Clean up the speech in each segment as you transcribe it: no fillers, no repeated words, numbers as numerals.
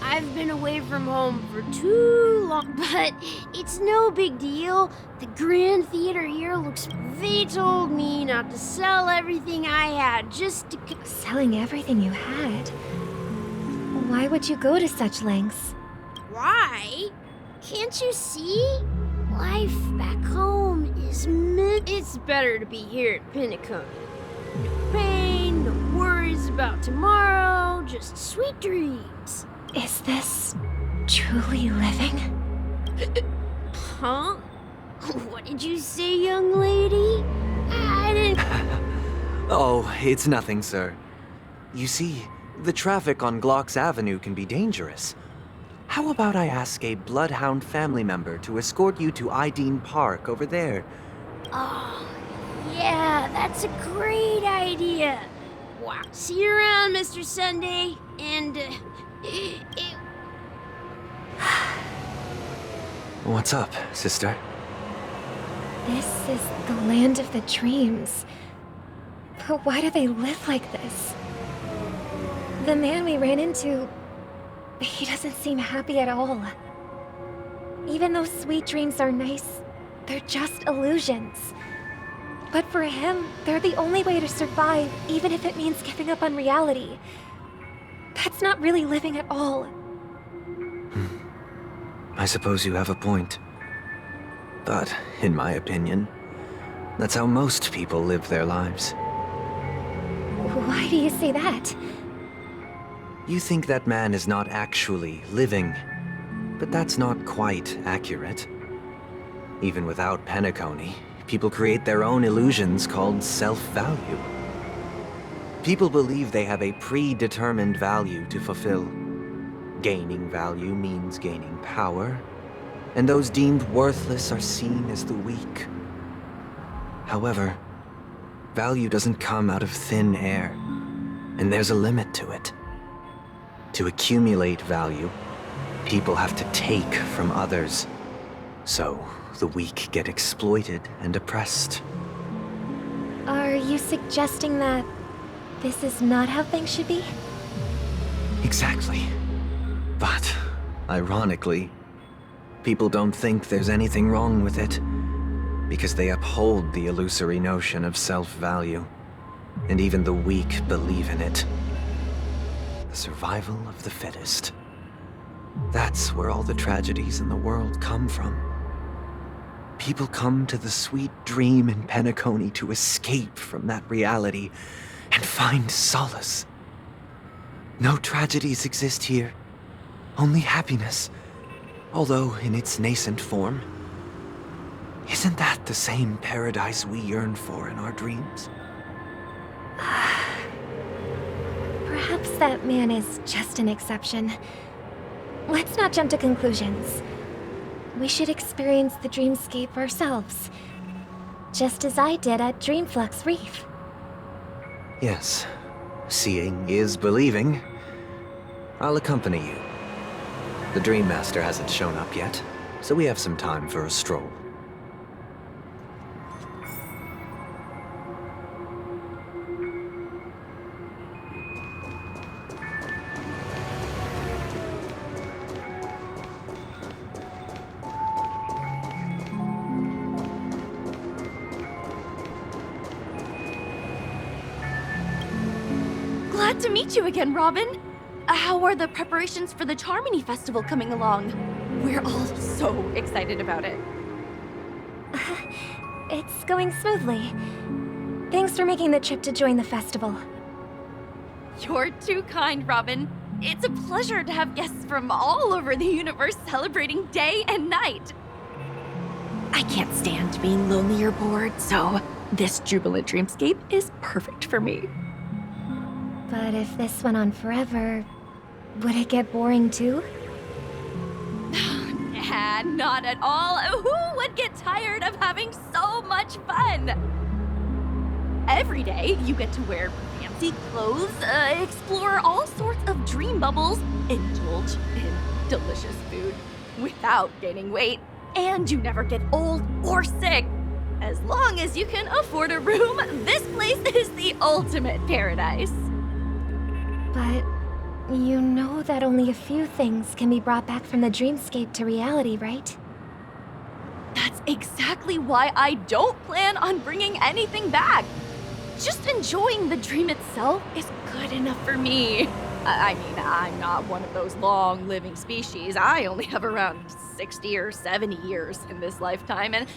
I've been away from home for too long, but it's no big deal. The Grand Theater here looks. They told me not to sell everything I had, just to. Selling everything you had? Why would you go to such lengths? Why? Can't you see? Life back home is It's better to be here at Pinnacle. No pain, no worries about tomorrow, just sweet dreams. Is this truly living? Huh? What did you say, young lady? I didn't... Oh, it's nothing, sir. You see, the traffic on Glock's Avenue can be dangerous. How about I ask a Bloodhound family member to escort you to Ideen Park over there? Oh, yeah, that's a great idea. Wow. See you around, Mr. Sunday. And, What's up, sister? This is the land of the dreams. But why do they live like this? The man we ran into, he doesn't seem happy at all. Even though sweet dreams are nice, they're just illusions. But for him, they're the only way to survive, even if it means giving up on reality. That's not really living at all. I suppose you have a point. But, in my opinion, that's how most people live their lives. Why do you say that? You think that man is not actually living, but that's not quite accurate. Even without Penacony, people create their own illusions called self-value. People believe they have a predetermined value to fulfill. Gaining value means gaining power, and those deemed worthless are seen as the weak. However, value doesn't come out of thin air, and there's a limit to it. To accumulate value, people have to take from others. So, the weak get exploited and oppressed. Are you suggesting that this is not how things should be? Exactly. But, ironically, people don't think there's anything wrong with it, because they uphold the illusory notion of self-value, and even the weak believe in it. The survival of the fittest. That's where all the tragedies in the world come from. People come to the sweet dream in Penacony to escape from that reality and find solace. No tragedies exist here, only happiness, although in its nascent form. Isn't that the same paradise we yearn for in our dreams? Perhaps that man is just an exception. Let's not jump to conclusions. We should experience the dreamscape ourselves, just as I did at Dreamflux Reef. Yes, seeing is believing. I'll accompany you. The Dream Master hasn't shown up yet, so we have some time for a stroll. Glad to meet you again, Robin. How are the preparations for the Charmony Festival coming along? We're all so excited about it. It's going smoothly. Thanks for making the trip to join the festival. You're too kind, Robin. It's a pleasure to have guests from all over the universe celebrating day and night. I can't stand being lonely or bored, so this jubilant dreamscape is perfect for me. But if this went on forever, would it get boring too? Nah, not at all. Who would get tired of having so much fun? Every day, you get to wear fancy clothes, explore all sorts of dream bubbles, indulge in delicious food without gaining weight, and you never get old or sick. As long as you can afford a room, this place is the ultimate paradise. But You know that only a few things can be brought back from the dreamscape to reality, right? That's exactly why I don't plan on bringing anything back. Just enjoying the dream itself is good enough for me. I mean, I'm not one of those long-living species. I only have around 60 or 70 years in this lifetime, and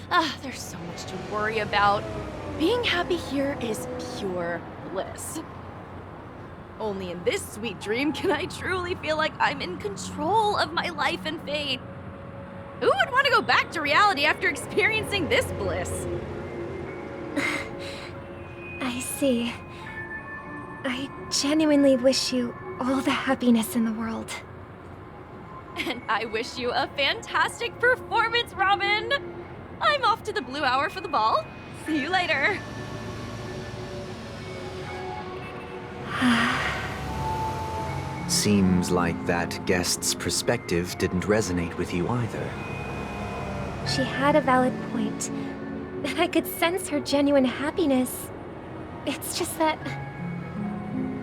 there's so much to worry about. Being happy here is pure bliss. Only in this sweet dream can I truly feel like I'm in control of my life and fate. Who would want to go back to reality after experiencing this bliss? I see. I genuinely wish you all the happiness in the world. And I wish you a fantastic performance, Robin! I'm off to the Blue Hour for the ball. See you later. Seems like that guest's perspective didn't resonate with you either. She had a valid point, and I could sense her genuine happiness. It's just that...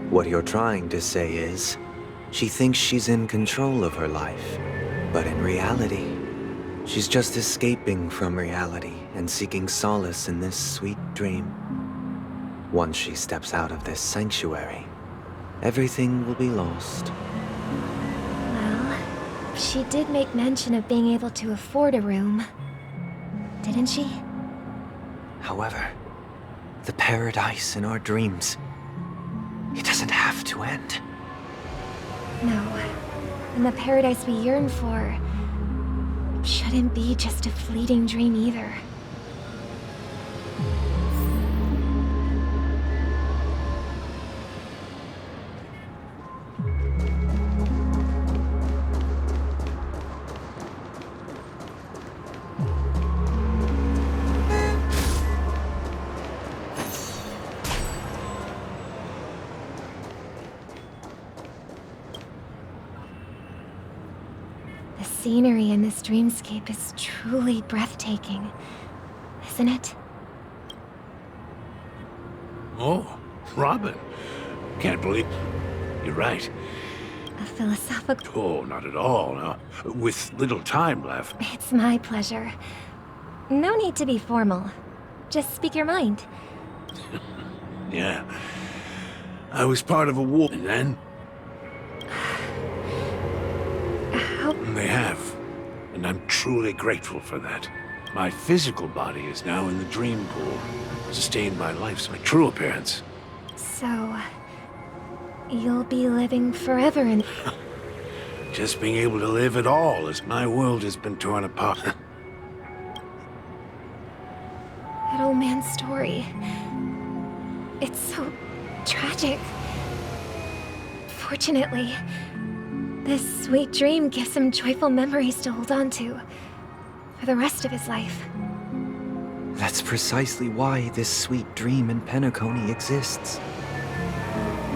What you're trying to say is, she thinks she's in control of her life, but in reality, she's just escaping from reality and seeking solace in this sweet dream. Once she steps out of this sanctuary, everything will be lost. Well, she did make mention of being able to afford a room, didn't she? However, the paradise in our dreams, it doesn't have to end. No, and the paradise we yearn for shouldn't be just a fleeting dream either. The scenery in this dreamscape is truly breathtaking, isn't it? Oh, Robin. Can't believe... You're right. A philosophical... Oh, not at all. With little time left. It's my pleasure. No need to be formal. Just speak your mind. Yeah. I was part of a war, and then How... they have. And I'm truly grateful for that. My physical body is now in the dream pool, sustained by life's my true appearance. So... you'll be living forever in... Just being able to live at all as my world has been torn apart. That old man's story. It's so tragic. Fortunately, this sweet dream gives him joyful memories to hold on to for the rest of his life. That's precisely why this sweet dream in Penacony exists.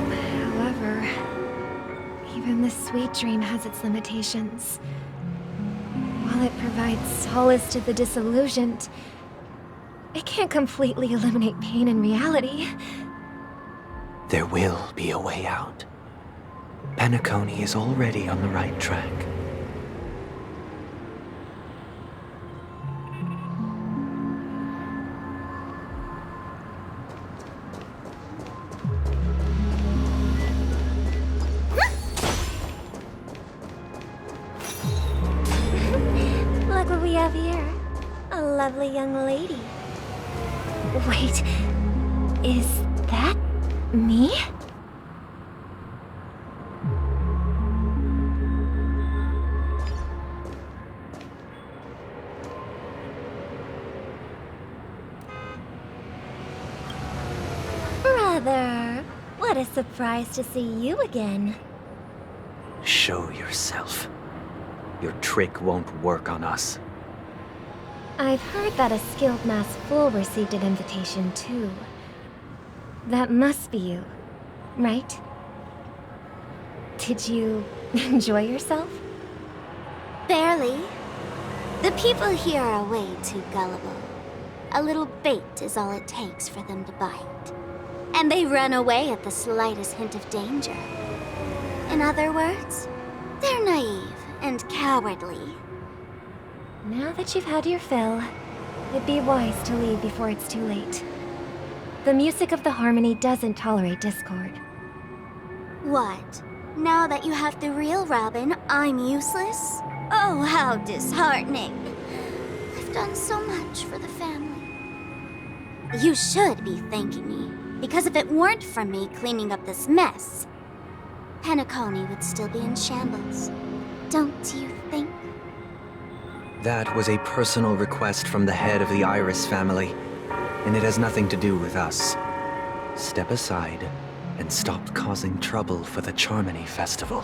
However, even this sweet dream has its limitations. While it provides solace to the disillusioned, it can't completely eliminate pain in reality. There will be a way out. Penacony is already on the right track. Look what we have here. A lovely young lady. Wait, is that me? Brother, what a surprise to see you again. Show yourself. Your trick won't work on us. I've heard that a skilled masked fool received an invitation too. That must be you, right? Did you enjoy yourself? Barely. The people here are way too gullible. A little bait is all it takes for them to bite. And they run away at the slightest hint of danger. In other words, they're naive and cowardly. Now that you've had your fill, it'd be wise to leave before it's too late. The music of the harmony doesn't tolerate discord. What? Now that you have the real Robin, I'm useless? Oh, how disheartening. I've done so much for the family. You should be thanking me, because if it weren't for me cleaning up this mess, Penacony would still be in shambles. Don't you think? That was a personal request from the head of the Iris family, and it has nothing to do with us. Step aside and stop causing trouble for the Charmony Festival.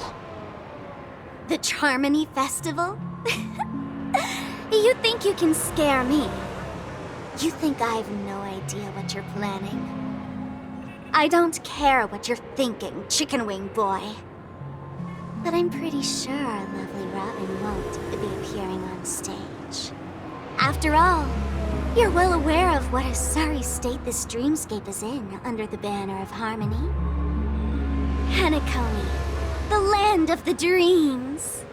The Charmony Festival? You think you can scare me? You think I have no idea what you're planning? I don't care what you're thinking, Chicken Wing Boy. But I'm pretty sure our lovely Robin won't be appearing on stage. After all, you're well aware of what a sorry state this dreamscape is in under the banner of harmony. Penacony, the land of the dreams.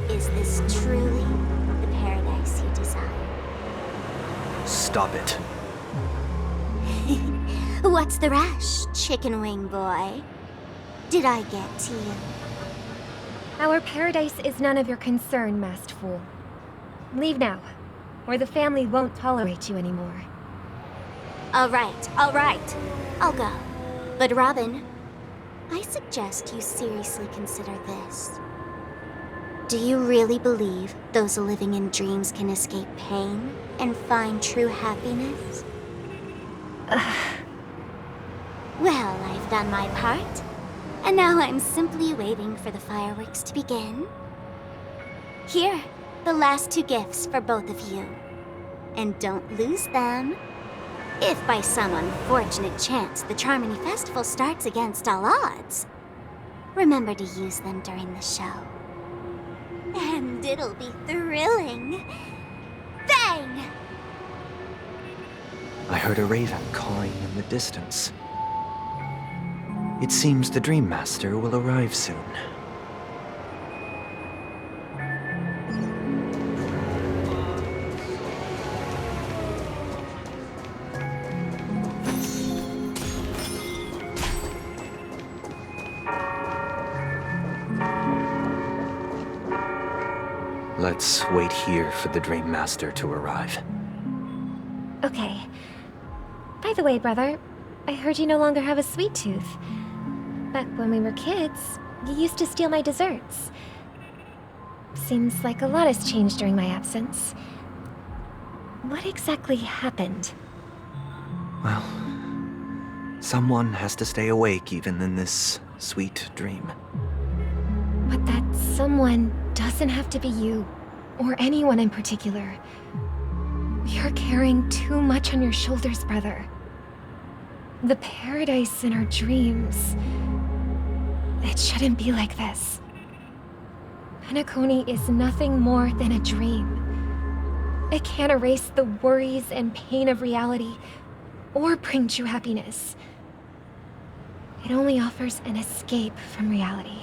Is this truly the paradise you desire? Stop it. What's the rush, Chicken Wing Boy? Did I get to you? Our paradise is none of your concern, masked fool. Leave now, or the family won't tolerate you anymore. All right. I'll go. But Robin, I suggest you seriously consider this. Do you really believe those living in dreams can escape pain and find true happiness? Well, I've done my part, and now I'm simply waiting for the fireworks to begin. Here, the last 2 gifts for both of you. And don't lose them. If by some unfortunate chance the Charmony Festival starts against all odds, remember to use them during the show. And it'll be thrilling. Bang! I heard a raven cawing in the distance. It seems the Dream Master will arrive soon. Let's wait here for the Dream Master to arrive. Okay. By the way, brother, I heard you no longer have a sweet tooth. Back when we were kids, you used to steal my desserts. Seems like a lot has changed during my absence. What exactly happened? Well, someone has to stay awake even in this sweet dream. But that someone doesn't have to be you, or anyone in particular. You're carrying too much on your shoulders, brother. The paradise in our dreams. It shouldn't be like this. Penacony is nothing more than a dream. It can't erase the worries and pain of reality, or bring true happiness. It only offers an escape from reality.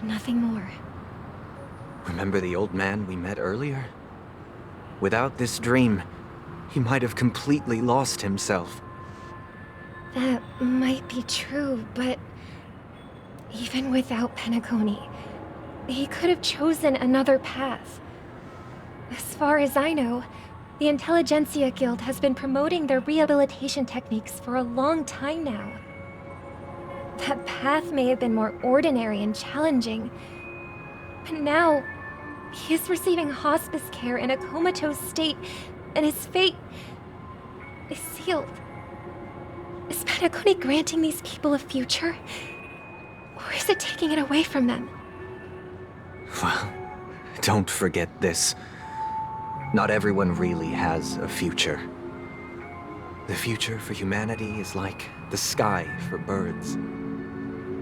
Nothing more. Remember the old man we met earlier? Without this dream, he might have completely lost himself. That might be true, but even without Penacony, he could have chosen another path. As far as I know, the Intelligentsia Guild has been promoting their rehabilitation techniques for a long time now. That path may have been more ordinary and challenging, but now he is receiving hospice care in a comatose state, and his fate is sealed. Is Penacony granting these people a future? Or is it taking it away from them? Well, don't forget this. Not everyone really has a future. The future for humanity is like the sky for birds.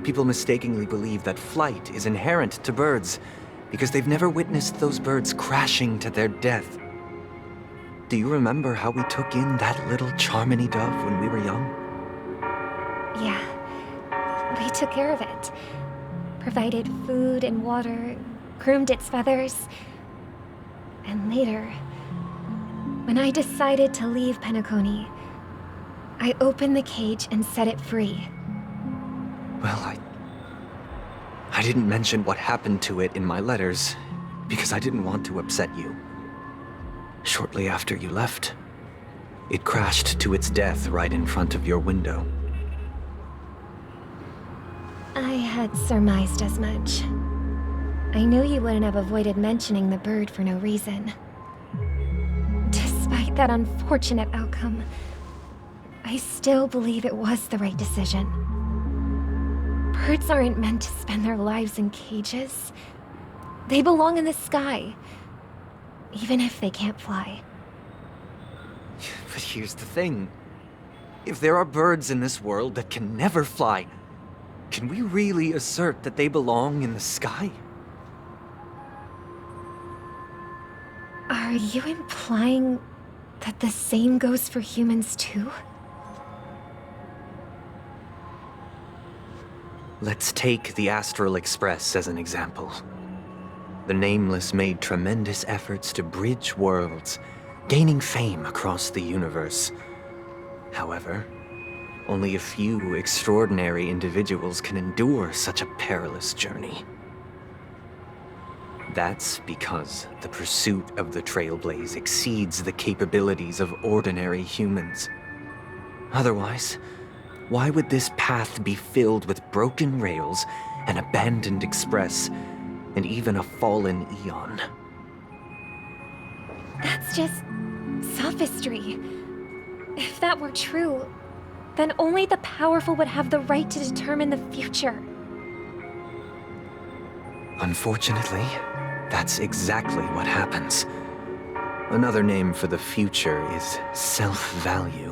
People mistakenly believe that flight is inherent to birds because they've never witnessed those birds crashing to their death. Do you remember how we took in that little Charmony dove when we were young? Yeah. We took care of it. Provided food and water, groomed its feathers. And later, when I decided to leave Penacony, I opened the cage and set it free. Well, I didn't mention what happened to it in my letters, because I didn't want to upset you. Shortly after you left, it crashed to its death right in front of your window. I had surmised as much. I knew you wouldn't have avoided mentioning the bird for no reason. Despite that unfortunate outcome, I still believe it was the right decision. Birds aren't meant to spend their lives in cages. They belong in the sky, even if they can't fly. But here's the thing. If there are birds in this world that can never fly, can we really assert that they belong in the sky? Are you implying that the same goes for humans too? Let's take the Astral Express as an example. The Nameless made tremendous efforts to bridge worlds, gaining fame across the universe. However, only a few extraordinary individuals can endure such a perilous journey. That's because the pursuit of the Trailblaze exceeds the capabilities of ordinary humans. Otherwise, why would this path be filled with broken rails, an abandoned express, and even a fallen Eon? That's just sophistry. If that were true, then only the powerful would have the right to determine the future. Unfortunately, that's exactly what happens. Another name for the future is self-value.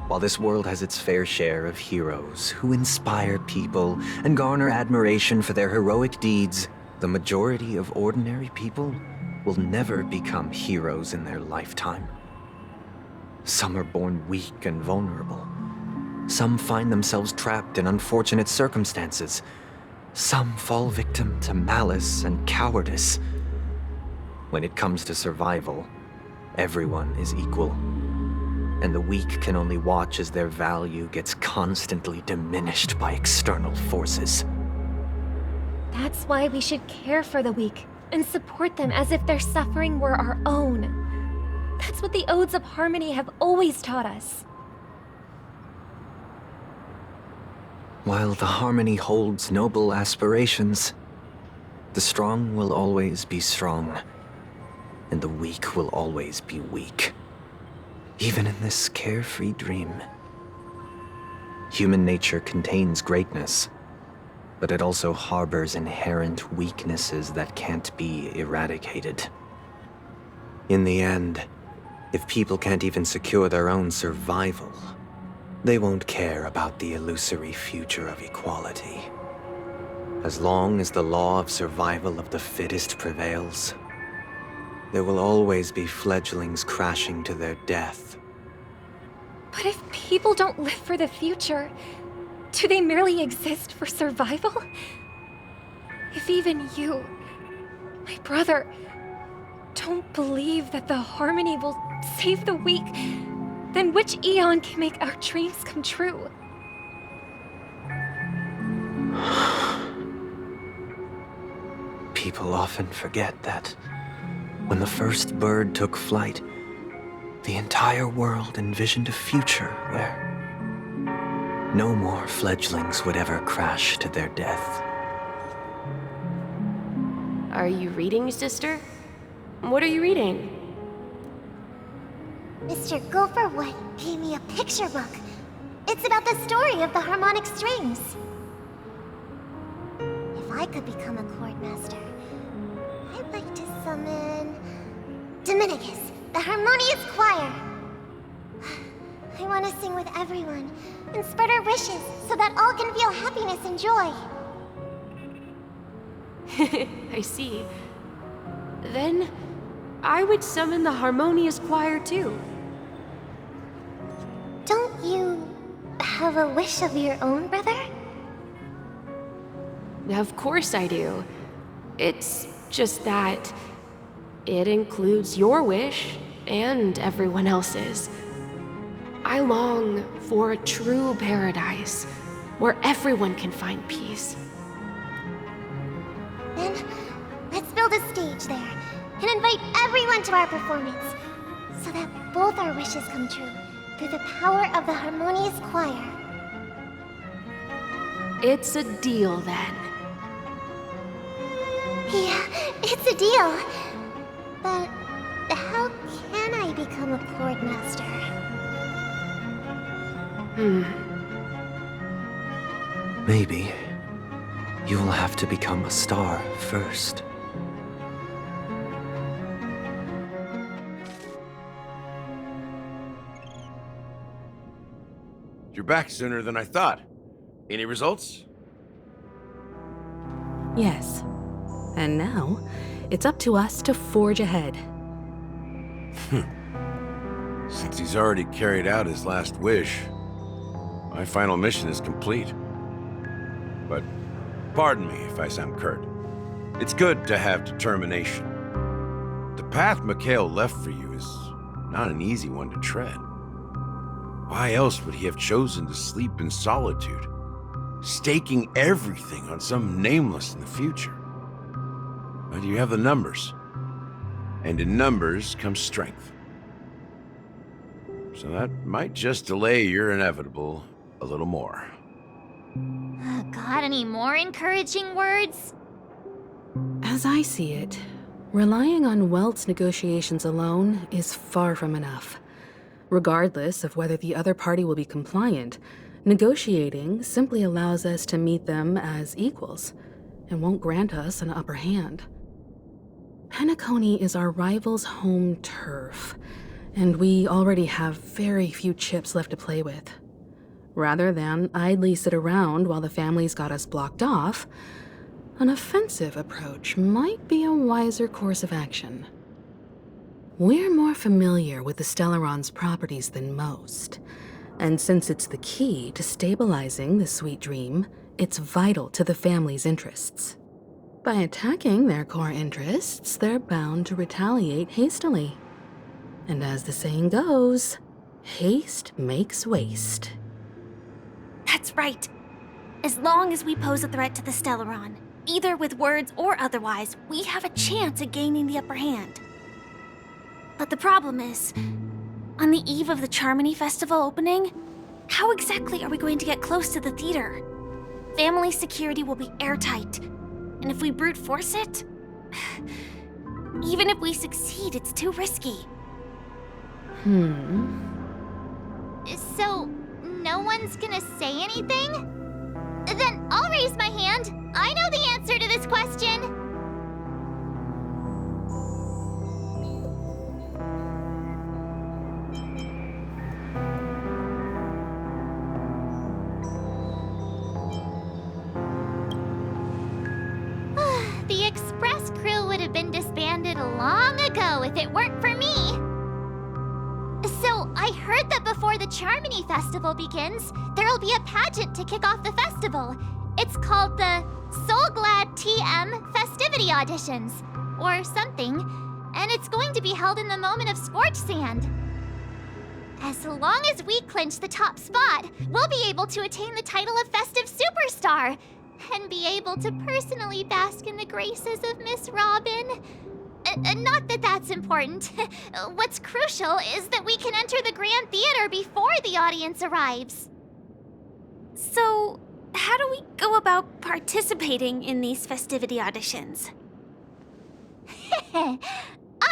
While this world has its fair share of heroes who inspire people and garner admiration for their heroic deeds, the majority of ordinary people will never become heroes in their lifetime. Some are born weak and vulnerable. Some find themselves trapped in unfortunate circumstances. Some fall victim to malice and cowardice. When it comes to survival, everyone is equal. And the weak can only watch as their value gets constantly diminished by external forces. That's why we should care for the weak and support them as if their suffering were our own. That's what the Odes of Harmony have always taught us. While the Harmony holds noble aspirations, the strong will always be strong, and the weak will always be weak. Even in this carefree dream. Human nature contains greatness, but it also harbors inherent weaknesses that can't be eradicated. In the end, if people can't even secure their own survival, they won't care about the illusory future of equality. As long as the law of survival of the fittest prevails, there will always be fledglings crashing to their death. But if people don't live for the future, do they merely exist for survival? If even you, my brother, don't believe that the Harmony will save the weak, then which Eon can make our dreams come true? People often forget that when the first bird took flight, the entire world envisioned a future where no more fledglings would ever crash to their death. Are you reading, sister? What are you reading? Mr. Gopherwood gave me a picture book. It's about the story of the harmonic strings. If I could become a chord master, I'd like to summon Dominicus, the harmonious choir. I want to sing with everyone and spread our wishes so that all can feel happiness and joy. I see. Then, I would summon the harmonious choir too. Don't you have a wish of your own, brother? Of course I do. It's just that it includes your wish and everyone else's. I long for a true paradise where everyone can find peace. Then, let's build a stage there and invite everyone to our performance so that both our wishes come true through the power of the harmonious choir. It's a deal then. Yeah, it's a deal. But how can I become a chord master? Maybe you will have to become a star first. You're back sooner than I thought. Any results? Yes. And now, it's up to us to forge ahead. Since he's already carried out his last wish, my final mission is complete. But pardon me if I sound curt. It's good to have determination. The path Mikhail left for you is not an easy one to tread. Why else would he have chosen to sleep in solitude, staking everything on some nameless in the future? But you have the numbers, and in numbers comes strength. So that might just delay your inevitable a little more. Got any more encouraging words? As I see it, relying on Welt's negotiations alone is far from enough. Regardless of whether the other party will be compliant, negotiating simply allows us to meet them as equals and won't grant us an upper hand. Penacony is our rival's home turf, and we already have very few chips left to play with. Rather than idly sit around while the family's got us blocked off, an offensive approach might be a wiser course of action. We're more familiar with the Stellaron's properties than most, and since it's the key to stabilizing the sweet dream, it's vital to the family's interests. By attacking their core interests, they're bound to retaliate hastily. And as the saying goes, haste makes waste. That's right. As long as we pose a threat to the Stellaron, either with words or otherwise, we have a chance at gaining the upper hand. But the problem is, on the eve of the Charmony Festival opening, how exactly are we going to get close to the theater? Family security will be airtight, and if we brute force it, even if we succeed, it's too risky. So, no one's gonna say anything? Then I'll raise my hand. I know the answer to this question. The express crew would have been disbanded long ago if it weren't for me. So, I heard that before the Charmony Festival begins, there'll be a pageant to kick off the festival. It's called the Soul Glad TM Festivity Auditions, or something, and it's going to be held in the moment of Scorch Sand. As long as we clinch the top spot, we'll be able to attain the title of Festive Superstar, and be able to personally bask in the graces of Miss Robin. Not that that's important. What's crucial is that we can enter the Grand Theater before the audience arrives. So, how do we go about participating in these festivity auditions?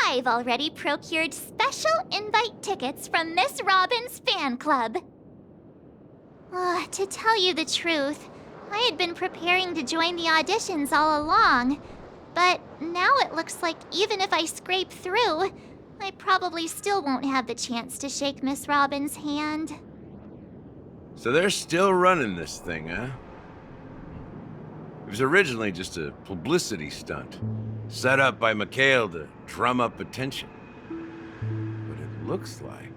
I've already procured special invite tickets from Miss Robin's fan club. To tell you the truth, I had been preparing to join the auditions all along. But now it looks like even if I scrape through, I probably still won't have the chance to shake Miss Robin's hand. So they're still running this thing, huh? It was originally just a publicity stunt, set up by Mikhail to drum up attention. But it looks like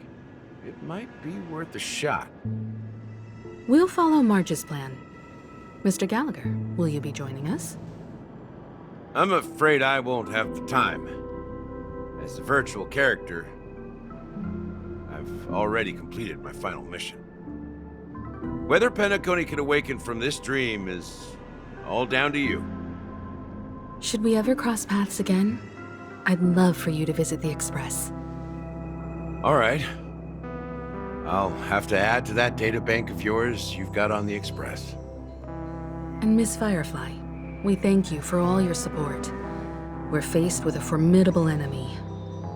it might be worth a shot. We'll follow Marge's plan. Mr. Gallagher, will you be joining us? I'm afraid I won't have the time. As a virtual character, I've already completed my final mission. Whether Penacony can awaken from this dream is all down to you. Should we ever cross paths again? I'd love for you to visit the Express. All right. I'll have to add to that databank of yours you've got on the Express. And Miss Firefly, we thank you for all your support. We're faced with a formidable enemy.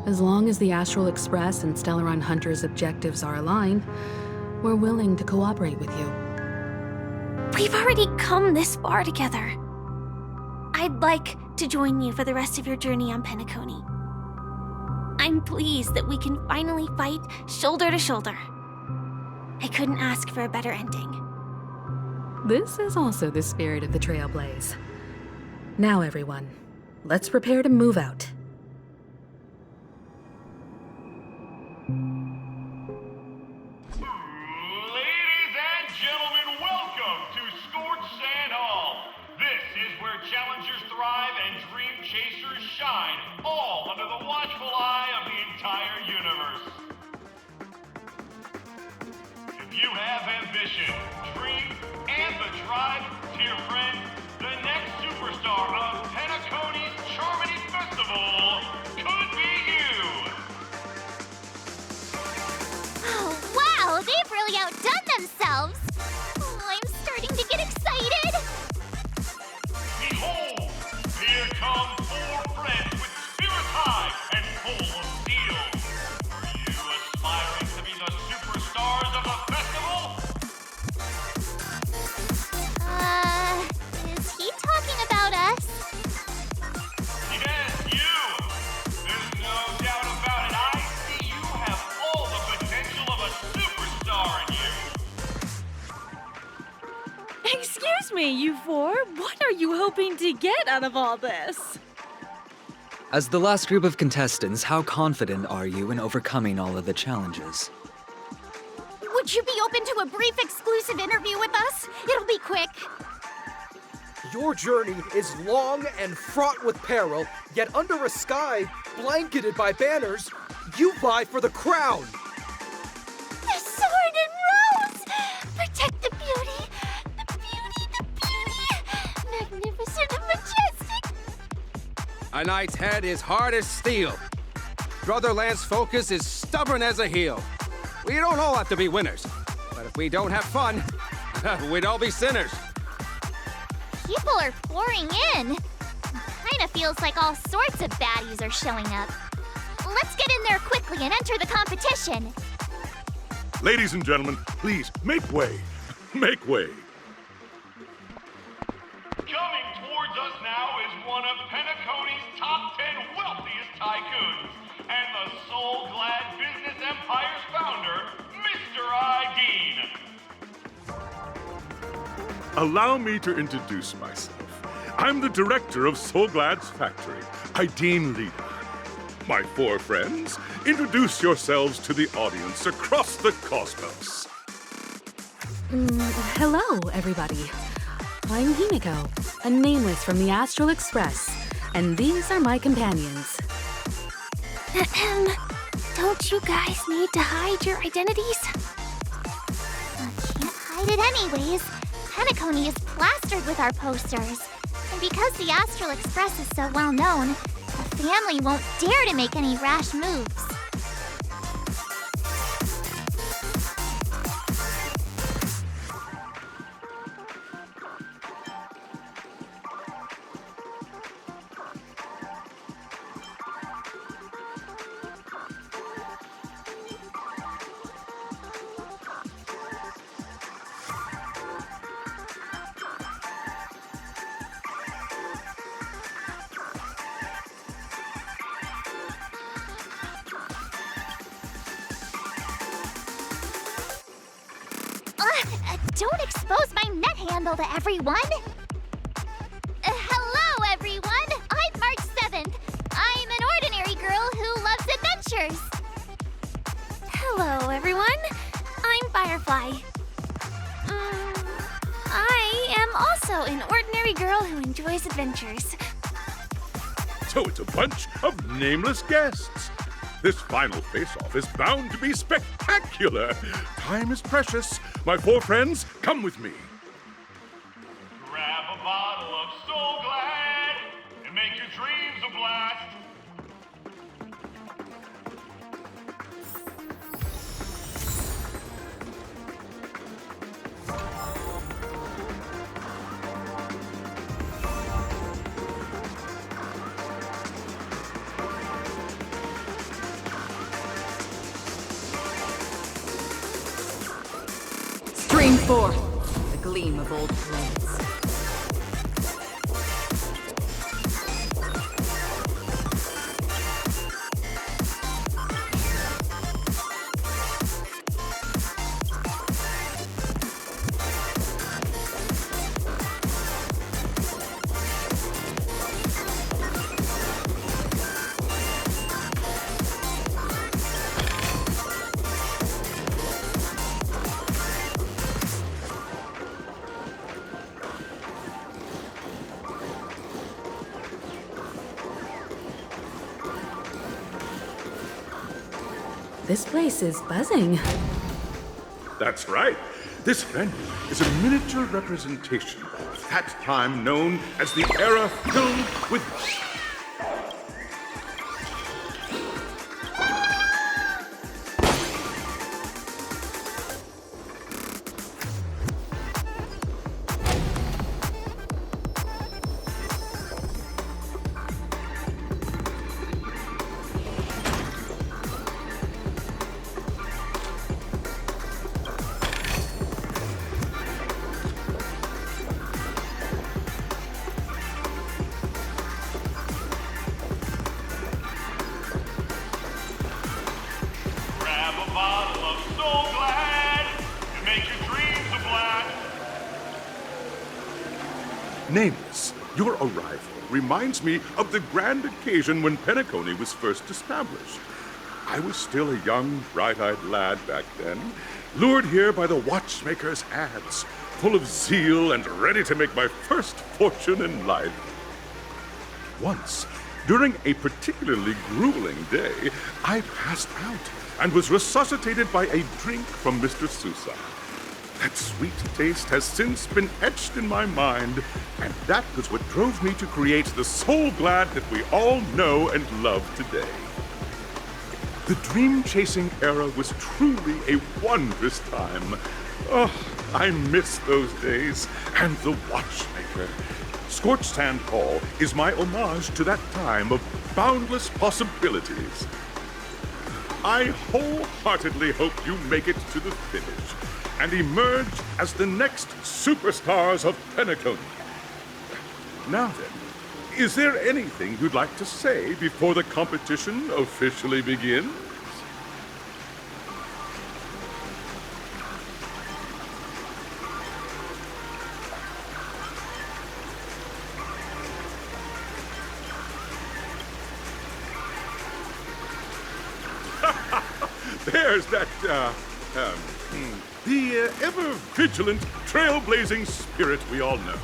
As long as the Astral Express and Stellaron Hunter's objectives are aligned, we're willing to cooperate with you. We've already come this far together. I'd like to join you for the rest of your journey on Penacony. I'm pleased that we can finally fight shoulder to shoulder. I couldn't ask for a better ending. This is also the spirit of the Trailblaze. Now, everyone, let's prepare to move out. Ladies and gentlemen, welcome to Scorched Sand Hall. This is where challengers thrive and dream chasers shine, all under the watchful eye of the entire universe. If you have ambition, dream, and the drive, dear friend, the next superstar of Penacony's Charmony Festival could be you. Oh, wow! They've really outdone themselves! Oh, I'm starting to get excited! Behold, here come 4 friends with spirits high and full of steel. Are you aspiring to be the superstars of the festival? Is he talking about us? Yes, you! There's no doubt about it. I see you have all the potential of a superstar in you. Excuse me, you 4. What are you hoping to get out of all this? As the last group of contestants, how confident are you in overcoming all of the challenges? Would you be open to a brief exclusive interview with us? It'll be quick. Your journey is long and fraught with peril, yet under a sky blanketed by banners, you vie for the crown. The sword and rose! Protect the beauty! The beauty, the beauty! Magnificent and majestic! A knight's head is hard as steel. Brother Lance's focus is stubborn as a heel. We don't all have to be winners, but if we don't have fun, we'd all be sinners. People are pouring in. Kinda feels like all sorts of baddies are showing up. Let's get in there quickly and enter the competition. Ladies and gentlemen, please make way. Make way. Coming towards us now is one of Penacony's top 10 wealthiest tycoons and the soul-glad business empire's founder, Mr. Ideen. Allow me to introduce myself. I'm the director of Soulglad's factory, Ideen Leader. My 4 friends, introduce yourselves to the audience across the cosmos. Hello, everybody. I'm Himiko, a nameless from the Astral Express, and these are my companions. Don't you guys need to hide your identities? Can't hide it anyways. Penacony is plastered with our posters. And because the Astral Express is so well known, the family won't dare to make any rash moves. Don't expose my net handle to everyone! Hello, everyone! I'm March 7th. I'm an ordinary girl who loves adventures. Hello, everyone. I'm Firefly. girl who enjoys adventures. So it's a bunch of nameless guests. This final face-off is bound to be spectacular. Time is precious. My four friends, come with me. Grab a bottle of Soul Glad and make your dreams a blast. Stream forth the gleam of old blades. This place is buzzing. That's right. This venue is a miniature representation of that time known as the era filled with... Grab a bottle of Soul Glad and make your dreams a blast. Nameless, your arrival reminds me of the grand occasion when Penacony was first established. I was still a young, bright-eyed lad back then, lured here by the watchmaker's ads, full of zeal and ready to make my first fortune in life. Once, during a particularly grueling day, I passed out and was resuscitated by a drink from Mr. Sousa. That sweet taste has since been etched in my mind, and that was what drove me to create the Soul Glad that we all know and love today. The dream-chasing era was truly a wondrous time. Oh, I miss those days, and the watchmaker. Scorched Sand Hall is my homage to that time of boundless possibilities. I wholeheartedly hope you make it to the finish and emerge as the next superstars of Penacony. Now then, is there anything you'd like to say before the competition officially begins? There's that, the ever-vigilant, trailblazing spirit we all know.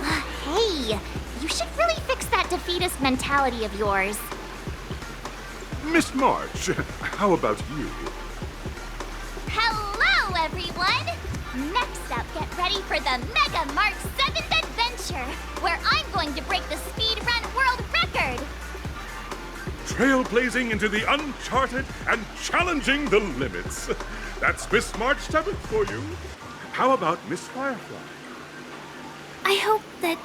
Hey, you should really fix that defeatist mentality of yours. Miss March, how about you? Hello, everyone! Next up, get ready for the Mega March 7th adventure, where I'm going to break the speedrun world record! Trailblazing into the uncharted and challenging the limits. That's Miss March 7th for you. How about Miss Firefly? I hope that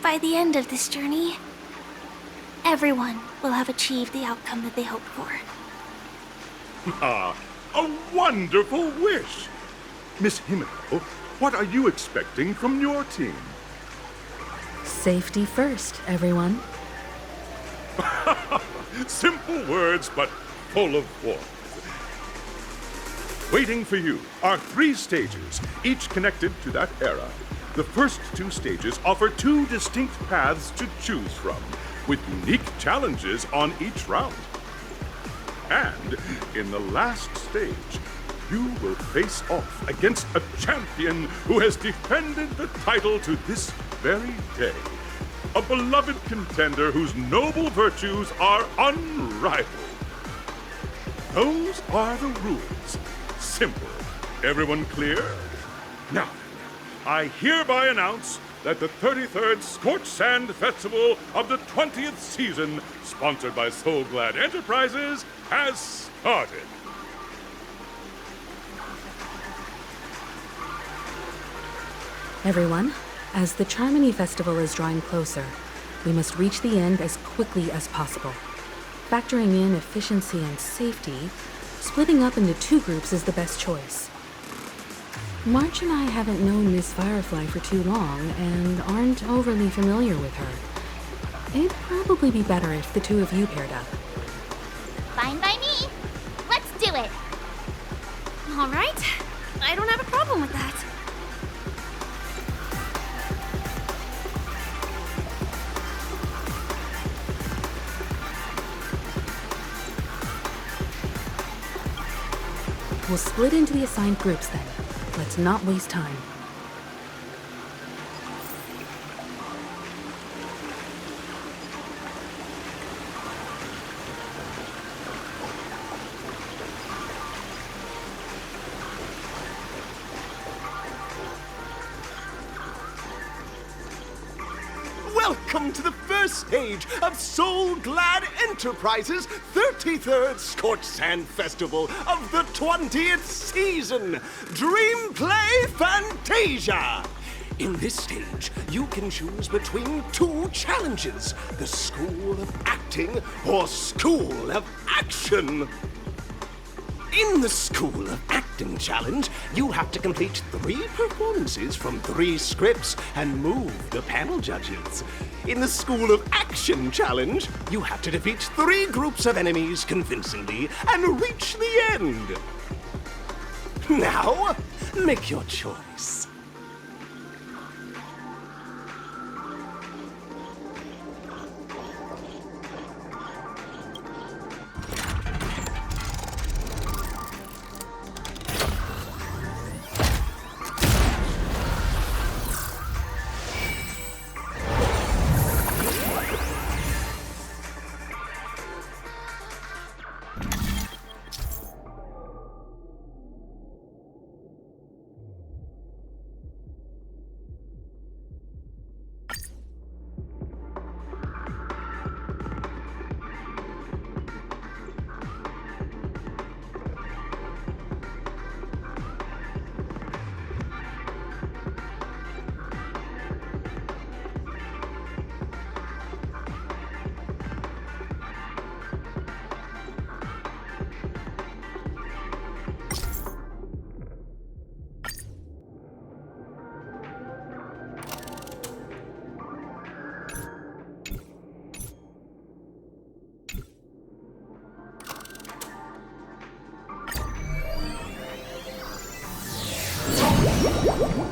by the end of this journey, everyone will have achieved the outcome that they hoped for. Ah, a wonderful wish! Miss Himiko, what are you expecting from your team? Safety first, everyone. Simple words, but full of warmth. Waiting for you are 3 stages, each connected to that era. The first 2 stages offer 2 distinct paths to choose from, with unique challenges on each round. And in the last stage, you will face off against a champion who has defended the title to this very day. A beloved contender whose noble virtues are unrivaled. Those are the rules. Simple. Everyone clear? Now, I hereby announce that the 33rd Scorched Sand Festival of the 20th season, sponsored by Soulglad Enterprises, has started. Everyone, as the Charmony Festival is drawing closer, we must reach the end as quickly as possible. Factoring in efficiency and safety, splitting up into 2 groups is the best choice. March and I haven't known Miss Firefly for too long and aren't overly familiar with her. It'd probably be better if the 2 of you paired up. Fine by me. Let's do it. All right. I don't have a problem with that. We'll split into the assigned groups then. Let's not waste time. Welcome to the first stage of Soulglad Enterprises' 33rd Scorched Sand Festival of the 20th season, Dream Play Fantasia. In this stage, you can choose between 2 challenges, the School of Acting or School of Action. In the School of Acting challenge, you have to complete 3 performances from 3 scripts and move the panel judges. In the School of Action challenge, you have to defeat 3 groups of enemies convincingly and reach the end. Now, make your choice.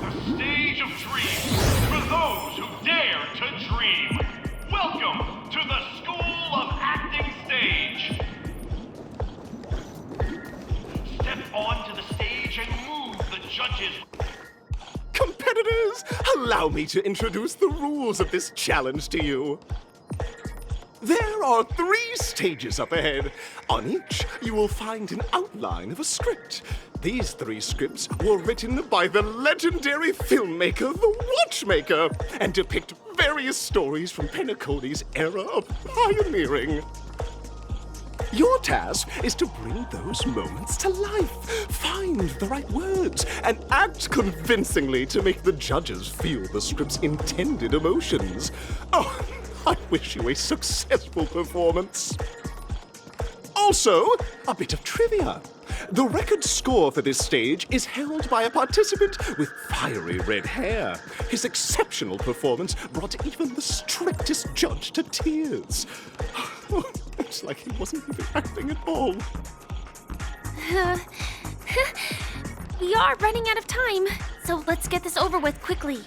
The stage of dreams for those who dare to dream. Welcome to the School of Acting stage. Step onto the stage and move the judges. Competitors, allow me to introduce the rules of this challenge to you. There are 3 stages up ahead. On each, you will find an outline of a script. These 3 scripts were written by the legendary filmmaker, The Watchmaker, and depict various stories from Penacony's era of pioneering. Your task is to bring those moments to life, find the right words, and act convincingly to make the judges feel the script's intended emotions. Oh, I wish you a successful performance. Also, a bit of trivia. The record score for this stage is held by a participant with fiery red hair. His exceptional performance brought even the strictest judge to tears. It's like he wasn't even acting at all. We are running out of time, so let's get this over with quickly.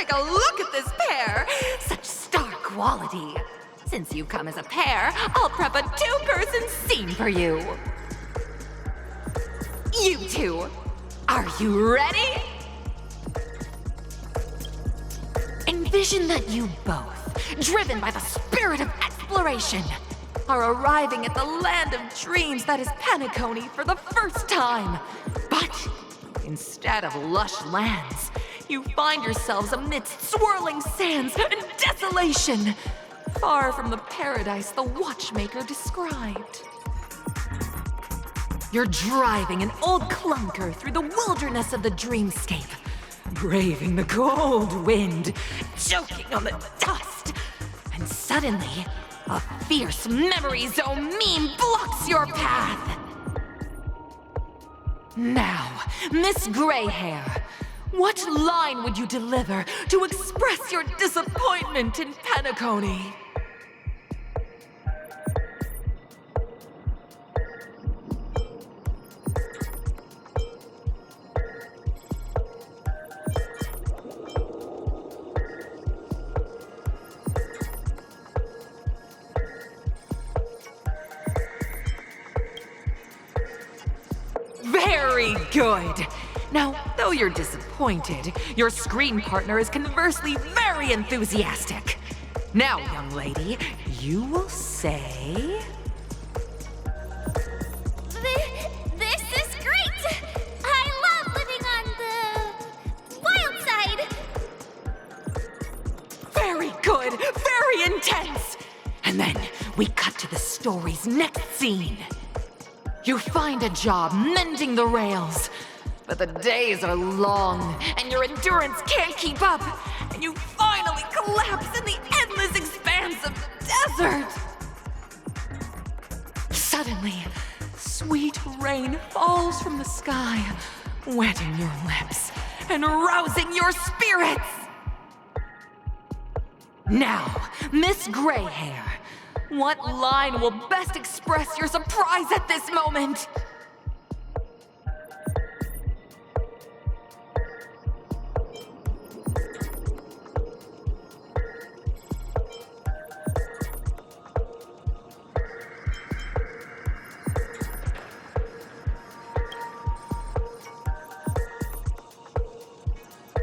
take a look at this pair. Such star quality. Since you come as a pair, I'll prep a two-person scene for you. You two, are you ready? Envision that you both, driven by the spirit of exploration, are arriving at the land of dreams that is Penacony for the first time. But instead of lush lands, you find yourselves amidst swirling sands and desolation, far from the paradise the watchmaker described. You're driving an old clunker through the wilderness of the dreamscape, braving the cold wind, choking on the dust, and suddenly, a fierce memory zone meme blocks your path. Now, Miss Greyhair, what line would you deliver to express your disappointment in Penacony? Very good! Now, though you're disappointed, your screen partner is conversely very enthusiastic. Now, young lady, you will say... This is great! I love living on the wild side! Very good! Very intense! And then we cut to the story's next scene. You find a job mending the rails, but the days are long and your endurance can't keep up, and you finally collapse in the endless expanse of desert. Suddenly, sweet rain falls from the sky, wetting your lips and rousing your spirits. Now, Miss Greyhair, what line will best express your surprise at this moment?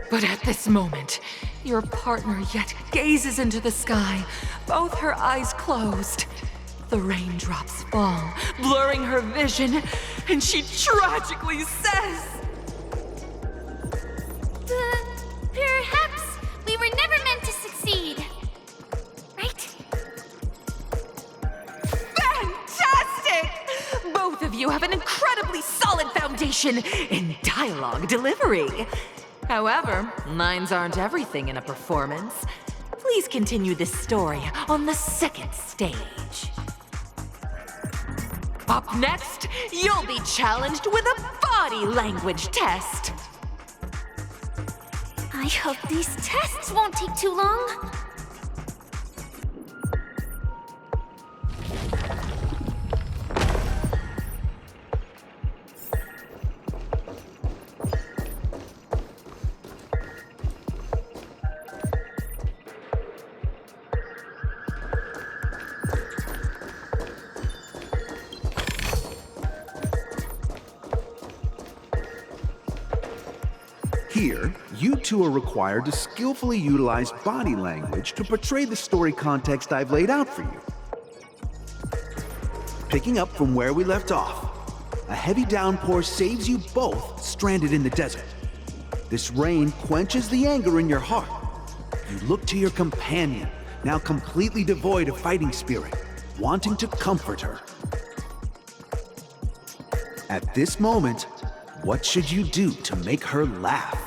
But at this moment, your partner yet gazes into the sky, both her eyes closed. The raindrops fall, blurring her vision, and she tragically says, Perhaps we were never meant to succeed. Right? Fantastic! Both of you have an incredibly solid foundation in dialogue delivery. However, lines aren't everything in a performance. Please continue this story on the second stage. Up next, you'll be challenged with a body language test. I hope these tests won't take too long. Here, you two are required to skillfully utilize body language to portray the story context I've laid out for you. Picking up from where we left off, a heavy downpour saves you both stranded in the desert. This rain quenches the anger in your heart. You look to your companion, now completely devoid of fighting spirit, wanting to comfort her. At this moment, what should you do to make her laugh?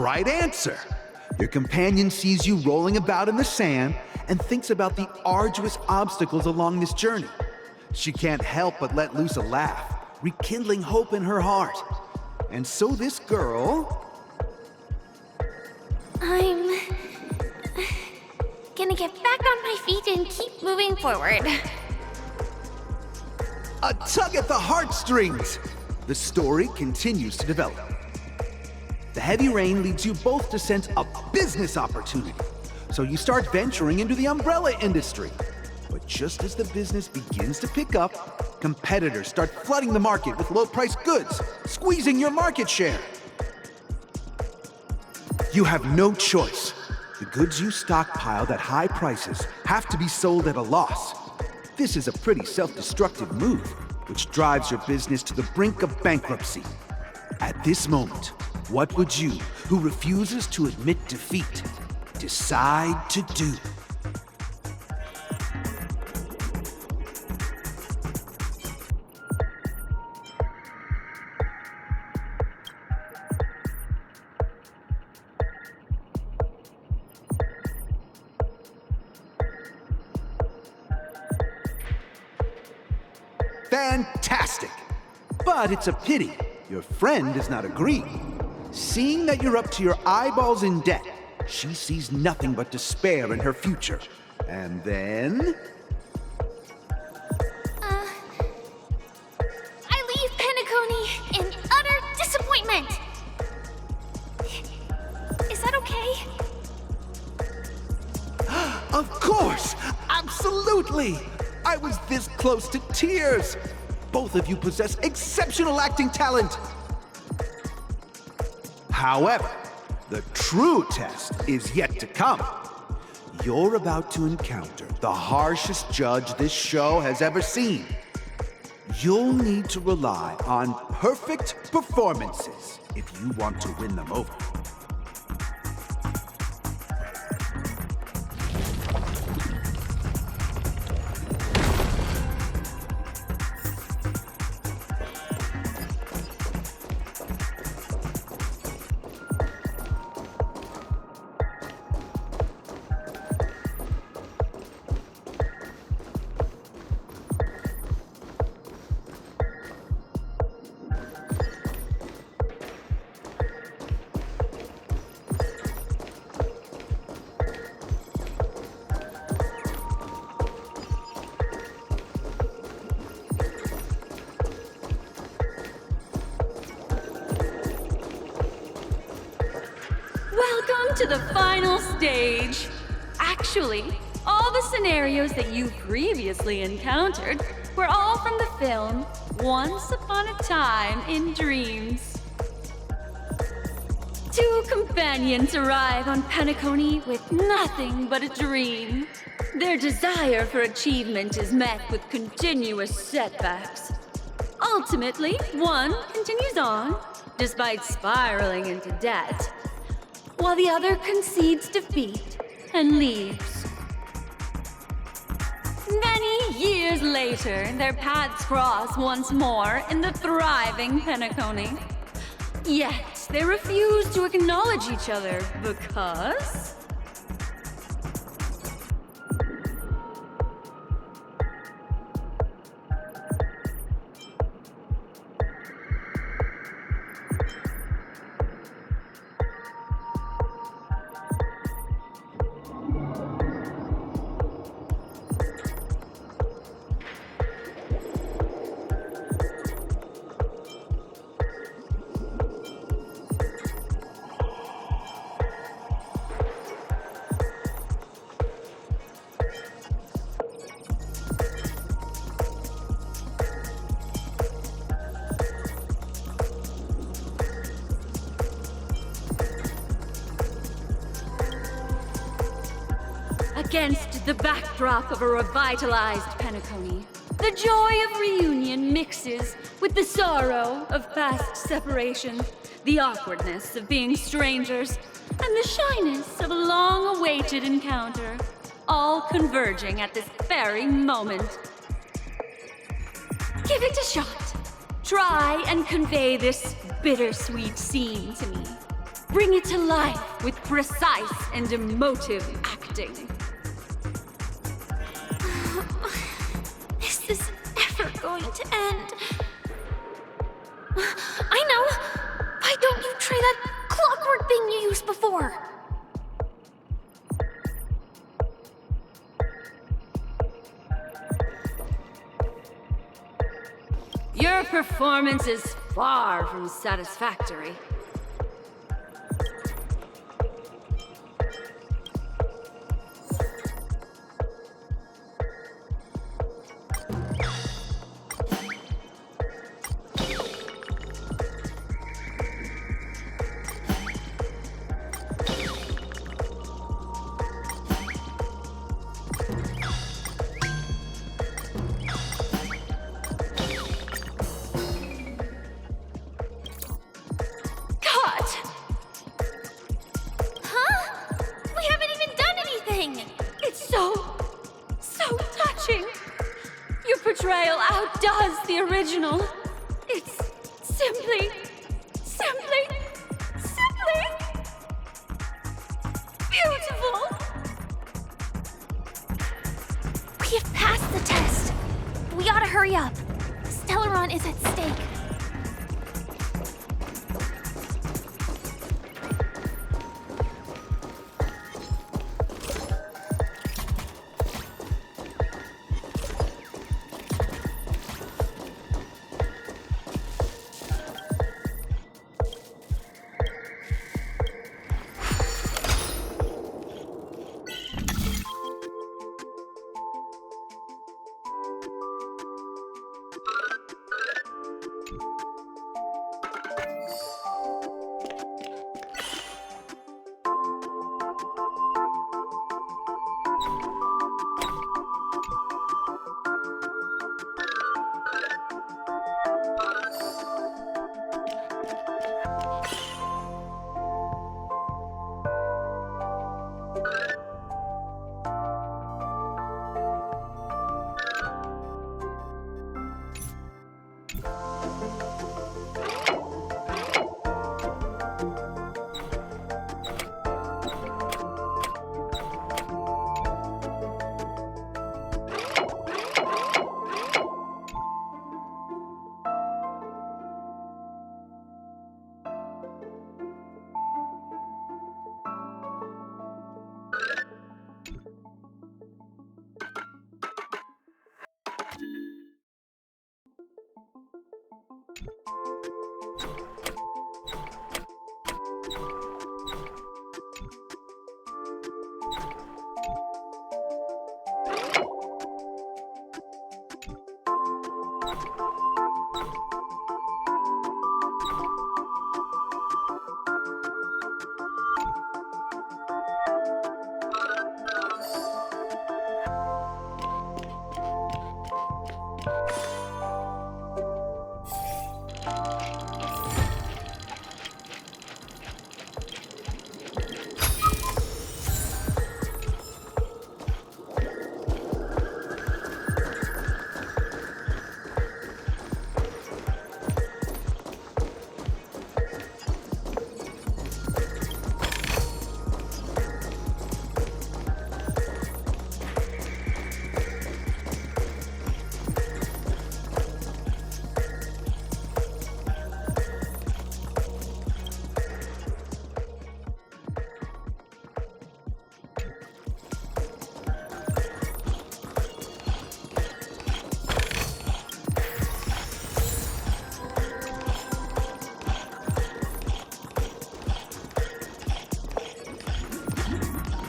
right answer. Your companion sees you rolling about in the sand and thinks about the arduous obstacles along this journey. She can't help but let loose a laugh, rekindling hope in her heart. And so this girl... I'm gonna get back on my feet and keep moving forward. A tug at the heartstrings! The story continues to develop. The heavy rain leads you both to sense a business opportunity, so you start venturing into the umbrella industry. But just as the business begins to pick up, competitors start flooding the market with low-priced goods, squeezing your market share. You have no choice. The goods you stockpiled at high prices have to be sold at a loss. This is a pretty self-destructive move, which drives your business to the brink of bankruptcy. At this moment, what would you, who refuses to admit defeat, decide to do? Fantastic! But it's a pity your friend does not agree. Seeing that you're up to your eyeballs in debt, she sees nothing but despair in her future. And then... I leave Penacony in utter disappointment. Is that okay? Of course! Absolutely! I was this close to tears! Both of you possess exceptional acting talent! However, the true test is yet to come. You're about to encounter the harshest judge this show has ever seen. You'll need to rely on perfect performances if you want to win them over. Welcome to the final stage. Actually, all the scenarios that you previously encountered were all from the film Once Upon a Time in Dreams. Two companions arrive on Penacony with nothing but a dream. Their desire for achievement is met with continuous setbacks. Ultimately, one continues on, despite spiraling into debt, while the other concedes defeat and leaves. Many years later, their paths cross once more in the thriving Penacony. Yet, they refuse to acknowledge each other because... Against the backdrop of a revitalized Penacony, the joy of reunion mixes with the sorrow of past separation, the awkwardness of being strangers, and the shyness of a long-awaited encounter, all converging at this very moment. Give it a shot. Try and convey this bittersweet scene to me. Bring it to life with precise and emotive acting. Is this ever going to end? I know! Why don't you try that clockwork thing you used before? Your performance is far from satisfactory. Portrayal outdoes the original. It's simply beautiful. We have passed the test. We ought to hurry up. Stellaron is at stake.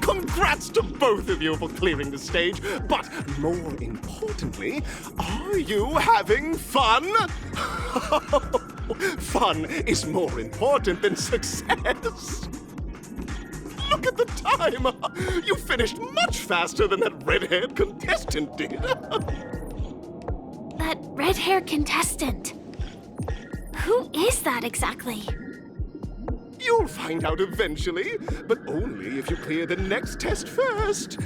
Congrats to both of you for clearing the stage, but more importantly, are you having fun? Fun is more important than success. Look at the time! You finished much faster than that red-haired contestant did. That red-haired contestant? Who is that exactly? You'll find out eventually, but only if you clear the next test first.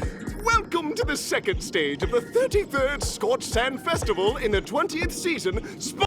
Welcome to the second stage of the 33rd Scorched Sand Festival in the 20th season,